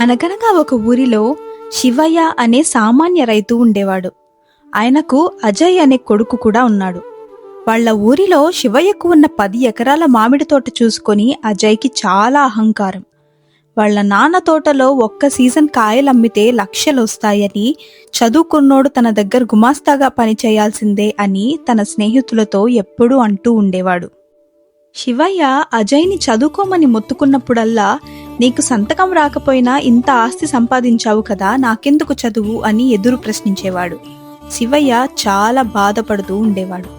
అనగనగా ఒక ఊరిలో శివయ్య అనే సామాన్య రైతు ఉండేవాడు. ఆయనకు అజయ్ అనే కొడుకు కూడా ఉన్నాడు. వాళ్ల ఊరిలో శివయ్యకు ఉన్న 10 ఎకరాల మామిడి తోట చూసుకొని అజయ్కి చాలా అహంకారం. వాళ్ల నాన్న తోటలో ఒక్క సీజన్ కాయలమ్మితే లక్షలొస్తాయని, చదువుకున్నోడు తన దగ్గర గుమాస్తాగా పనిచేయాల్సిందే అని తన స్నేహితులతో ఎప్పుడూ అంటూ ఉండేవాడు. శివయ్య అజయ్ని చదువుకోమని మొత్తుకున్నప్పుడల్లా, నీకు సంతకం రాకపోయినా ఇంత ఆస్తి సంపాదించావు కదా, నాకెందుకు చదువు అని ఎదురు ప్రశ్నించేవాడు. శివయ్య చాలా బాధపడుతూ ఉండేవాడు.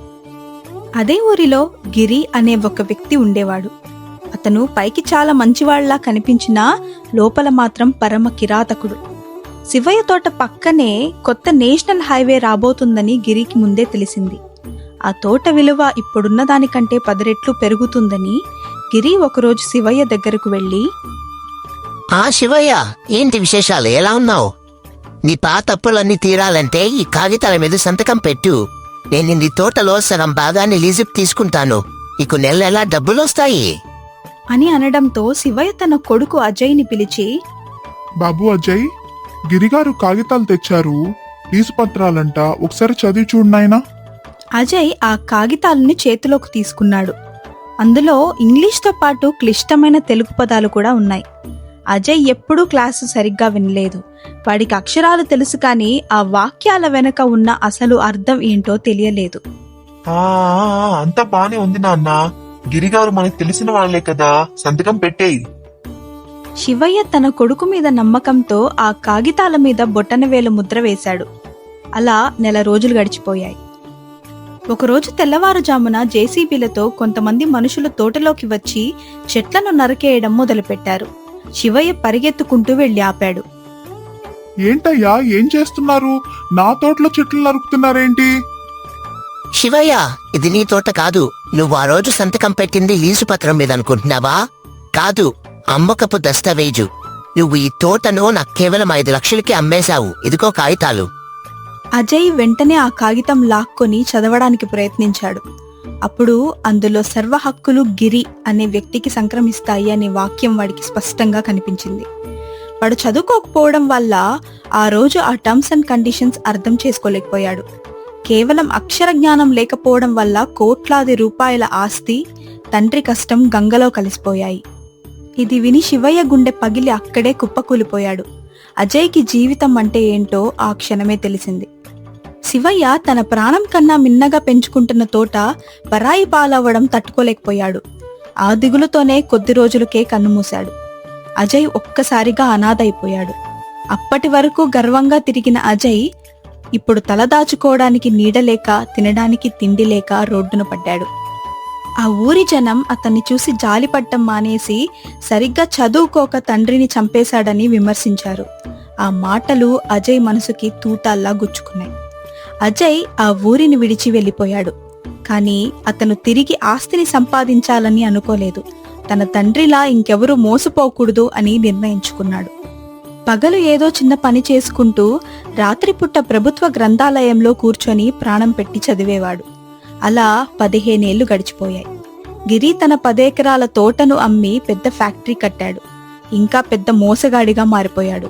అదే ఊరిలో గిరి అనే ఒక వ్యక్తి ఉండేవాడు. అతను పైకి చాలా మంచివాళ్లా కనిపించినా లోపల మాత్రం పరమ కిరాతకుడు. శివయ్య తోట పక్కనే కొత్త నేషనల్ హైవే రాబోతుందని గిరికి ముందే తెలిసింది. ఆ తోట విలువ ఇప్పుడున్న దానికంటే 10 రెట్లు పెరుగుతుందని గిరి ఒకరోజు శివయ్య దగ్గరకు వెళ్లి, శివయ్య, ఏంటి విశేషాలు? ఎలా ఉన్నావు? నీ పాత అప్పులన్నీ తీరాలంటే ఈ కాగితాల మీద సంతకం పెట్టు. నేను నీ తోటలో సగం భాగాన్ని లీజుకు తీసుకుంటాను. నీకు నెల డబ్బులొస్తాయి అని అనడంతో శివయ్య తన కొడుకు అజయ్ని పిలిచి, బాబు అజయ్, గిరిగారు కాగితాలు తెచ్చారు, లీజు పత్రాలంట, ఒకసారి చదివి చూడు నాయనా. అజయ్ ఆ కాగితాలని చేతిలోకి తీసుకున్నాడు. అందులో ఇంగ్లీష్తో పాటు క్లిష్టమైన తెలుగు పదాలు కూడా ఉన్నాయి. అజయ్ ఎప్పుడూ క్లాసు సరిగ్గా వినలేదు. వాడికి అక్షరాలు తెలుసు కానీ ఆ వాక్యాల వెనక ఉన్న అసలు అర్థం ఏంటో తెలియలేదు. అంతా బానే ఉంది నాన్న, గిరిగారు మనకు తెలిసిన వాళ్లే కదా, సంతకం పెట్టేయి. శివయ్య తన కొడుకు మీద నమ్మకంతో ఆ కాగితాల మీద బొటనవేలు ముద్ర వేశాడు. అలా 1 నెల రోజులు గడిచిపోయాయి. ఒకరోజు తెల్లవారుజామున జేసీబీలతో కొంతమంది మనుషులు తోటలోకి వచ్చి చెట్లను నరికేయడం మొదలుపెట్టారు. శివయ్య పరిగెత్తుకుంటూ వెళ్లి ఆపాడు. ఏంటయ్యా, ఏం చేస్తున్నారు? నా తోటలో చెట్లు నరుకుతున్నారేంటి? శివయ్య, ఇది నీ తోట కాదు. నువ్వు ఆ రోజు సంతకం పెట్టింది లీజు పత్రం మీద అనుకుంటున్నావా? కాదు, అమ్మకపు దస్తావేజు. నువ్వు ఈ తోటను నాకు కేవలం 5 లక్షలకి అమ్మేశావు. ఇదిగో కాగితాలు. అజయ్ వెంటనే ఆ కాగితం లాక్కొని చదవడానికి ప్రయత్నించాడు. అప్పుడు అందులో సర్వ హక్కులు గిరి అనే వ్యక్తికి సంక్రమిస్తాయి అనే వాక్యం వాడికి స్పష్టంగా కనిపించింది. వాడు చదువుకోకపోవడం వల్ల ఆ రోజు ఆ టర్మ్స్ అండ్ కండిషన్స్ అర్థం చేసుకోలేకపోయాడు. కేవలం అక్షర జ్ఞానం లేకపోవడం వల్ల కోట్లాది రూపాయల ఆస్తి, తండ్రి కష్టం గంగలో కలిసిపోయాయి. ఇది విని శివయ్య గుండె పగిలి అక్కడే కుప్పకూలిపోయాడు. అజయ్కి జీవితం అంటే ఏంటో ఆ క్షణమే తెలిసింది. శివయ్య తన ప్రాణం కన్నా మిన్నగా పెంచుకుంటున్న తోట పరాయి పాలవ్వడం తట్టుకోలేకపోయాడు. ఆ దిగులుతోనే కొద్ది రోజులకే కన్నుమూశాడు. అజయ్ ఒక్కసారిగా అనాథైపోయాడు. అప్పటి వరకు గర్వంగా తిరిగిన అజయ్ ఇప్పుడు తలదాచుకోవడానికి నీడలేక, తినడానికి తిండి లేక రోడ్డున పడ్డాడు. ఆ ఊరి జనం అతన్ని చూసి జాలిపడ్డం మానేసి సరిగ్గా చదువుకోక తండ్రిని చంపేశాడని విమర్శించారు. ఆ మాటలు అజయ్ మనసుకి తూటాల్లా గుచ్చుకున్నాయి. అజయ్ ఆ ఊరిని విడిచి వెళ్ళిపోయాడు. కానీ అతను తిరిగి ఆస్తిని సంపాదించాలని అనుకోలేదు. తన తండ్రిలా ఇంకెవరూ మోసపోకూడదు అని నిర్ణయించుకున్నాడు. పగలు ఏదో చిన్న పని చేసుకుంటూ రాత్రిపుట్ట ప్రభుత్వ గ్రంథాలయంలో కూర్చొని ప్రాణం పెట్టి చదివేవాడు. అలా 15 ఏళ్లు గడిచిపోయాయి. గిరి తన 10 ఎకరాల తోటను అమ్మి పెద్ద ఫ్యాక్టరీ కట్టాడు. ఇంకా పెద్ద మోసగాడిగా మారిపోయాడు.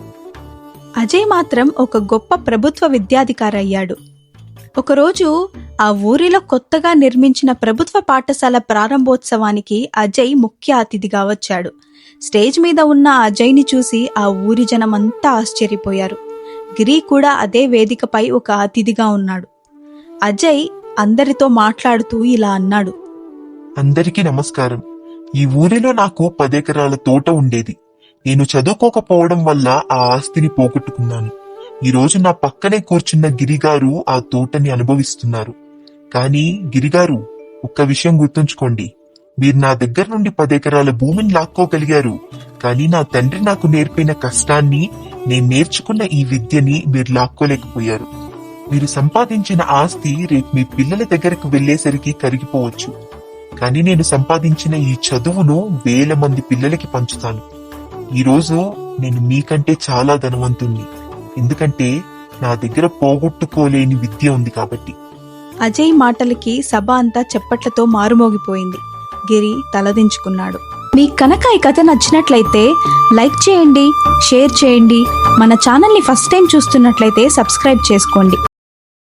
అజయ్ మాత్రం ఒక గొప్ప ప్రభుత్వ విద్యాధికారి అయ్యాడు. ఒకరోజు ఆ ఊరిలో కొత్తగా నిర్మించిన ప్రభుత్వ పాఠశాల ప్రారంభోత్సవానికి అజయ్ ముఖ్య అతిథిగా వచ్చాడు. స్టేజ్ మీద ఉన్న అజయ్ని చూసి ఆ ఊరి జనమంతా ఆశ్చర్యపోయారు. గిరి కూడా అదే వేదికపై ఒక అతిథిగా ఉన్నాడు. అజయ్ అందరితో మాట్లాడుతూ ఇలా అన్నాడు. అందరికీ నమస్కారం. ఈ ఊరిలో నాకు 10 ఎకరాల తోట ఉండేది. నేను చదువుకోకపోవడం వల్ల ఆ ఆస్తిని పోగొట్టుకున్నాను. ఈ రోజు నా పక్కనే కూర్చున్న గిరిగారు ఆ తోటని అనుభవిస్తున్నారు. కానీ గిరిగారు, ఒక్క విషయం గుర్తుంచుకోండి. మీరు నా దగ్గర నుండి 10 ఎకరాల భూమిని లాక్కోగలిగారు. కానీ నా తండ్రి నాకు నేర్పిన కష్టాన్ని, నేను నేర్చుకున్న ఈ విద్యని మీరు లాక్కోలేకపోయారు. మీరు సంపాదించిన ఆస్తి రేపు మీ పిల్లల దగ్గరకు వెళ్లేసరికి కరిగిపోవచ్చు. కానీ నేను సంపాదించిన ఈ చదువును 1000 మంది పిల్లలకి పంచుతాను. ఈరోజు నేను మీకంటే చాలా ధనవంతుణ్ణి. ఎందుకంటే నా దగ్గర పోగొట్టుకోలేని విద్య ఉంది కాబట్టి. అజయ్ మాటలకి సభ అంతా చప్పట్లతో మారుమోగిపోయింది. గిరి తలదించుకున్నాడు. మీకు కనుక ఈ కథ నచ్చినట్లయితే లైక్ చేయండి, షేర్ చేయండి. మన ఛానల్ని ఫస్ట్ టైం చూస్తున్నట్లయితే సబ్స్క్రైబ్ చేసుకోండి.